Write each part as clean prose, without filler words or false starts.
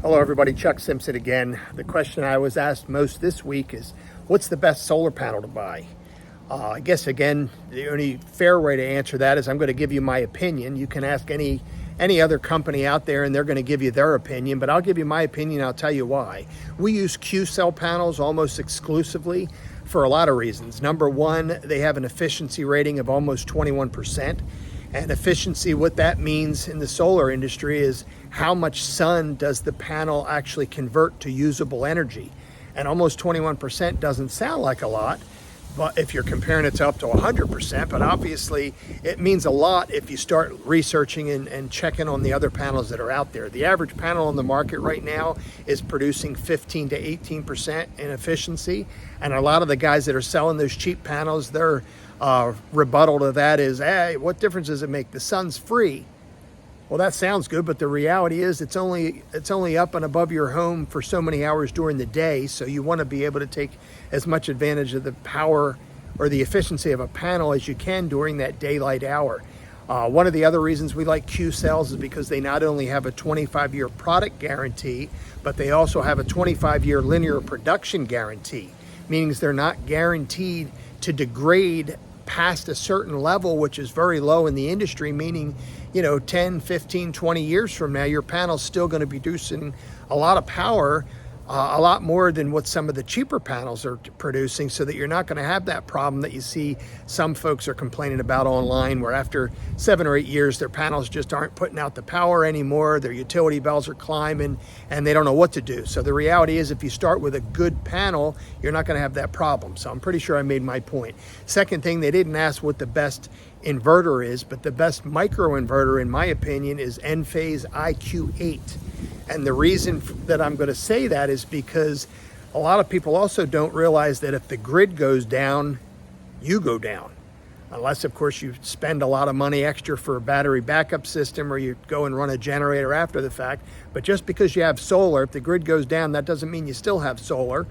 Hello everybody, Chuck Simpson again. The question I was asked most this week is, what's the best solar panel to buy? I guess again, the only fair way to answer that is I'm going to give you my opinion. You can ask any other company out there and they're going to give you their opinion, but I'll give you my opinion. I'll tell you why. We use Q-cell panels almost exclusively for a lot of reasons. Number one, they have an efficiency rating of almost 21%. And efficiency, what that means in the solar industry is how much sun does the panel actually convert to usable energy. And almost 21% doesn't sound like a lot, but if you're comparing it to up to 100%, but obviously it means a lot if you start researching and checking on the other panels that are out there. The average panel on the market right now is producing 15 to 18% in efficiency. And a lot of the guys that are selling those cheap panels, their rebuttal to that is, hey, what difference does it make? The sun's free. Well, that sounds good, but the reality is it's only up and above your home for so many hours during the day, so you want to be able to take as much advantage of the power or the efficiency of a panel as you can during that daylight hour. One of the other reasons we like Q-cells is because they not only have a 25-year product guarantee, but they also have a 25-year linear production guarantee, meaning they're not guaranteed to degrade past a certain level, which is very low in the industry, meaning 10, 15, 20 years from now, your panel's still going to be producing a lot of power, a lot more than what some of the cheaper panels are producing, so that you're not going to have that problem that you see some folks are complaining about online, where after 7 or 8 years, their panels just aren't putting out the power anymore, their utility bills are climbing, and they don't know what to do. So the reality is, if you start with a good panel, you're not going to have that problem. So I'm pretty sure I made my point. Second thing, they didn't ask what the best inverter is, but the best microinverter, in my opinion, is Enphase IQ8. And the reason that I'm going to say that is because a lot of people also don't realize that if the grid goes down, you go down. Unless, of course, you spend a lot of money extra for a battery backup system, or you go and run a generator after the fact. But just because you have solar, if the grid goes down, that doesn't mean you still have solar.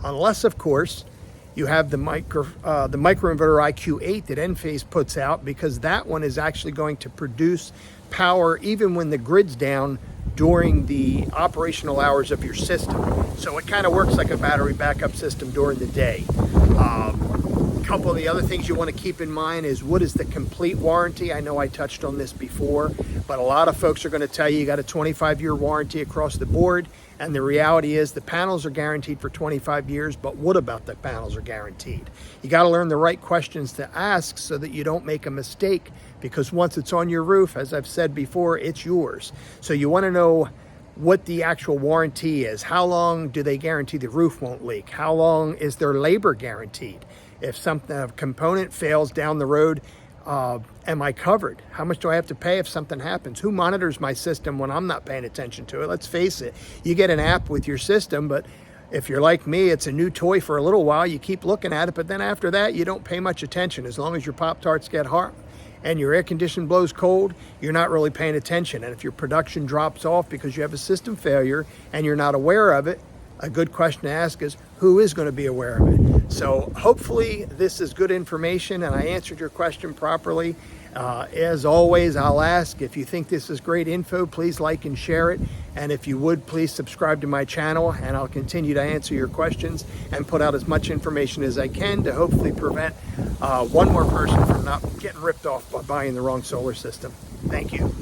Unless, of course, you have the microinverter IQ8 that Enphase puts out, because that one is actually going to produce power even when the grid's down during the operational hours of your system. So it kind of works like a battery backup system during the day. A couple of the other things you want to keep in mind is, what is the complete warranty? I know I touched on this before, but a lot of folks are going to tell you got a 25-year warranty across the board. And the reality is the panels are guaranteed for 25 years, but what about the panels are guaranteed? You got to learn the right questions to ask so that you don't make a mistake, because once it's on your roof, as I've said before, it's yours. So you want to know what the actual warranty is. How long do they guarantee the roof won't leak? How long is their labor guaranteed? If a component fails down the road, am I covered? How much do I have to pay if something happens? Who monitors my system when I'm not paying attention to it? Let's face it, you get an app with your system, but if you're like me, it's a new toy for a little while. You keep looking at it, but then after that, you don't pay much attention. As long as your Pop-Tarts get hot and your air conditioner blows cold, you're not really paying attention. And if your production drops off because you have a system failure and you're not aware of it, a good question to ask is, who is going to be aware of it? So hopefully this is good information and I answered your question properly. As always, I'll ask, if you think this is great info, please like and share it. And if you would, please subscribe to my channel, and I'll continue to answer your questions and put out as much information as I can to hopefully prevent one more person from not getting ripped off by buying the wrong solar system. Thank you.